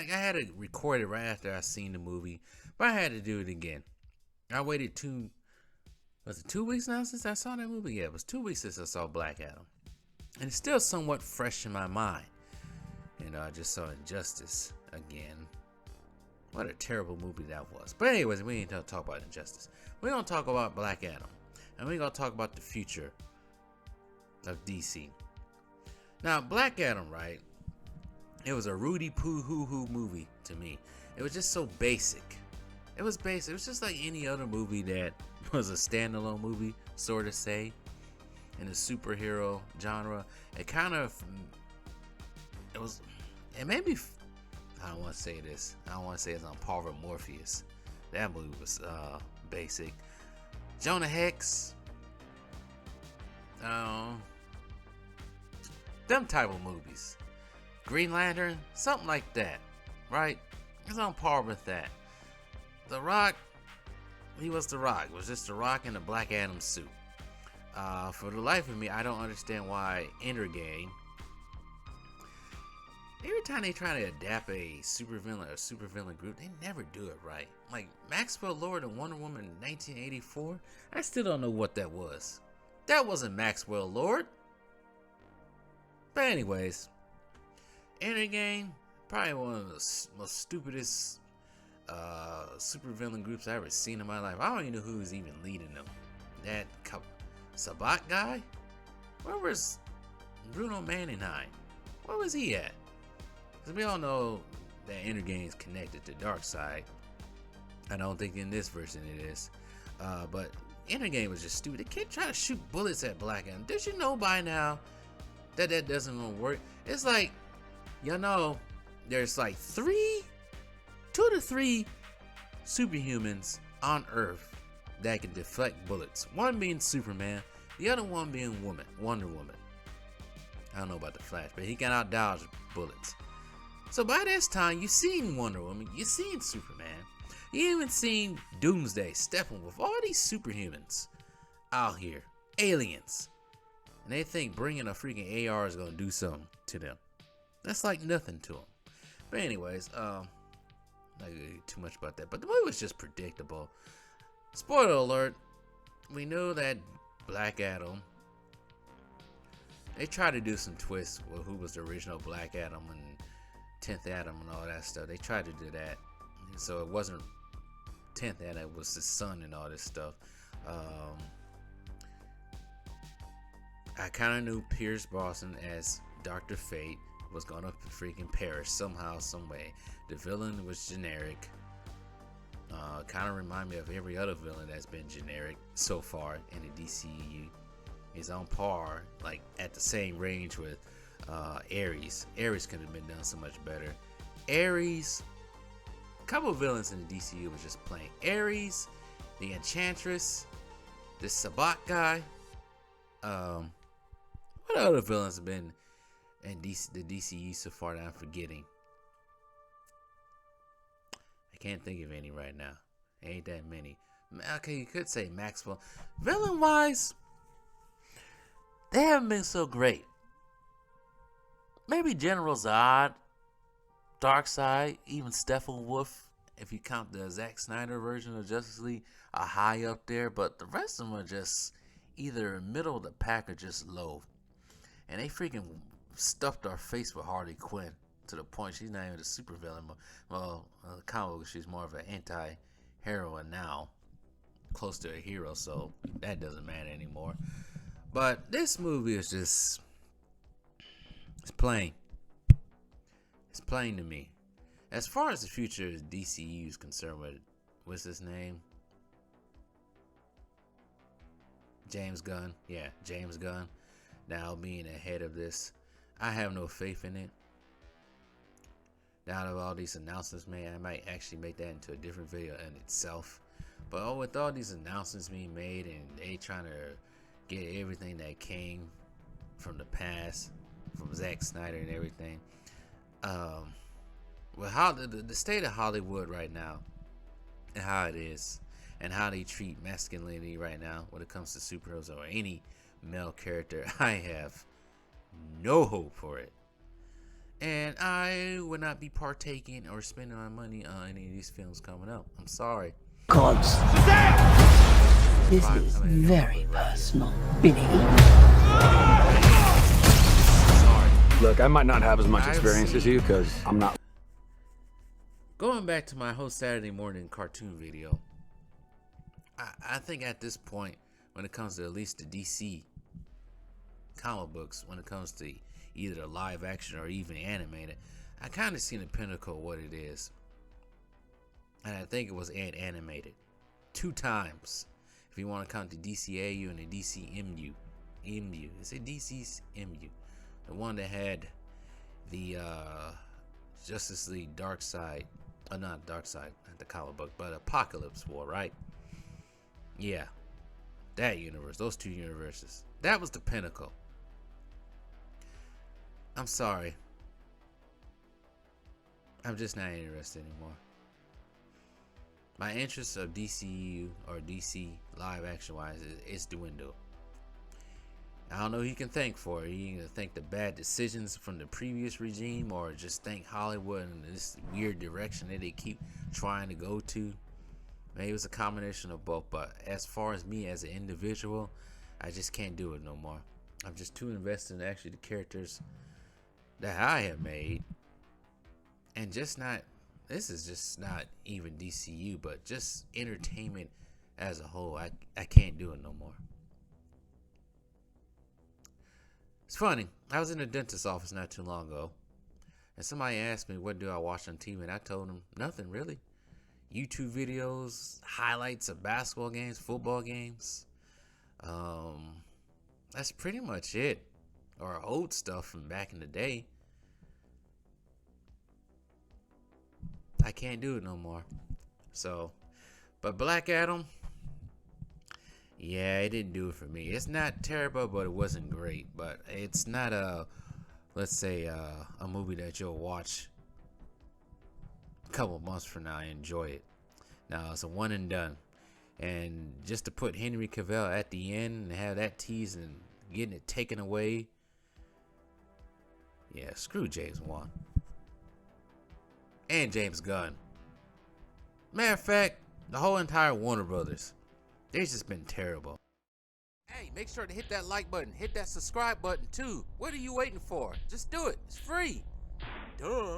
Like I had to record it right after I seen the movie, but I had to do it again. I waited was it 2 weeks now since I saw that movie? Yeah, it was 2 weeks since I saw Black Adam, and it's still somewhat fresh in my mind. I just saw Injustice again. What a terrible movie that was. But anyways, we ain't gonna talk about Injustice. We're gonna talk about Black Adam, and we're gonna talk about the future of DC. Now, Black Adam, right? It was a Rudy Poo Hoo Hoo movie to me. It was just so basic. It was basic. It was just like any other movie that was a standalone movie, sort of say, in the superhero genre. It made me. I don't want to say this. I don't want to say it's on par with Morpheus. That movie was basic. Jonah Hex. Them type of movies. Green Lantern, something like that, right? It's on par with that. The Rock, he was The Rock. It was just The Rock in a Black Adam suit. For the life of me, I don't understand why Endgame. Every time they try to adapt a supervillain group, they never do it right. Like Maxwell Lord and Wonder Woman in 1984, I still don't know what that was. That wasn't Maxwell Lord. But anyways, Endgame, probably one of the most stupidest supervillain groups I ever seen in my life. I don't even know who was even leading them. That Sabat guy? Where was Bruno Mannheim? Where was he at? Because we all know that Endgame is connected to Darkseid. I don't think in this version it is. But Endgame was just stupid. They can't try to shoot bullets at Black Adam. Did you know by now that doesn't work? It's like, there's like 2 to 3 superhumans on Earth that can deflect bullets. One being Superman, the other one being Wonder Woman. I don't know about the Flash, but he can out dodge bullets. So by this time, you've seen Wonder Woman, you've seen Superman, you even seen Doomsday, Steppenwolf, all these superhumans out here, aliens, and they think bringing a freaking AR is gonna do something to them. That's like nothing to them. But anyways, not gonna get too much about that. But the movie was just predictable. Spoiler alert: we knew that Black Adam. They tried to do some twists with who was the original Black Adam and 10th Adam and all that stuff. They tried to do that, so it wasn't 10th Adam; it was the son and all this stuff. I kind of knew Pierce Brosnan as Dr. Fate was gonna freaking perish somehow, some way. The villain was generic. Kind of remind me of every other villain that's been generic so far in the DCEU. He's on par, like at the same range with Ares. Ares could have been done so much better. Ares, a couple of villains in the DCU was just plain. Ares, the Enchantress, this Sabat guy. What other villains have been in the DCU so far that I'm forgetting? I can't think of any right now. Ain't that many. Okay, you could say Maxwell. Villain wise, they haven't been so great. Maybe General Zod, Darkseid, even Steppenwolf, if you count the Zack Snyder version of Justice League, are high up there. But the rest of them are just either middle of the pack or just low. And they freaking stuffed our face with Harley Quinn to the point she's not even a supervillain. Well, the comic book, she's more of an anti-heroine now, close to a hero, so that doesn't matter anymore. But this movie is just, it's plain. It's plain to me. As far as the future of DCU is concerned, with what's his name? James Gunn. Yeah, James Gunn. Now being ahead of this, I have no faith in it. Now that all these announcements made, I might actually make that into a different video in itself. But with all these announcements being made and they trying to get everything that came from the past, from Zack Snyder and everything, well, how the state of Hollywood right now and how it is and how they treat masculinity right now when it comes to superheroes or any male character, I have no hope for it. And I would not be partaking or spending my money on any of these films coming up. I'm sorry. Gods. This is very personal, Billy. Sorry. Look, I might not have as much experience as you because I'm not. Going back to my whole Saturday morning cartoon video, I think at this point, when it comes to at least the DC comic books, when it comes to either live action or even animated, I kind of seen the pinnacle of what it is. And I think it was animated 2 times. If you want to count the DCAU and the DCMU. Is it DCMU? The one that had the Justice League Dark Side. Not Dark Side, not the comic book, but Apocalypse War, right? Yeah. That universe, those 2 universes. That was the pinnacle. I'm sorry. I'm just not interested anymore. My interest of DCU or DC live action wise is dwindled. I don't know who you can thank for it. You can thank the bad decisions from the previous regime, or just thank Hollywood and this weird direction that they keep trying to go to. Maybe it was a combination of both, but as far as me as an individual, I just can't do it no more. I'm just too invested in actually the characters that I have made, and just not, this is just not even DCU, but just entertainment as a whole. I can't do it no more. It's funny, I was in a dentist's office not too long ago, and somebody asked me what do I watch on TV, and I told them nothing really. YouTube videos, highlights of basketball games, football games. That's pretty much it. Or old stuff from back in the day. I can't do it no more. So, but Black Adam, yeah, it didn't do it for me. It's not terrible, but it wasn't great. But it's not a, let's say, a movie that you'll watch a couple months from now and enjoy it. Now, it's a one and done. And just to put Henry Cavill at the end and have that tease and getting it taken away, yeah, screw James Wan. And James Gunn. Matter of fact, the whole entire Warner Brothers. They've just been terrible. Hey, make sure to hit that like button. Hit that subscribe button too. What are you waiting for? Just do it. It's free. Duh.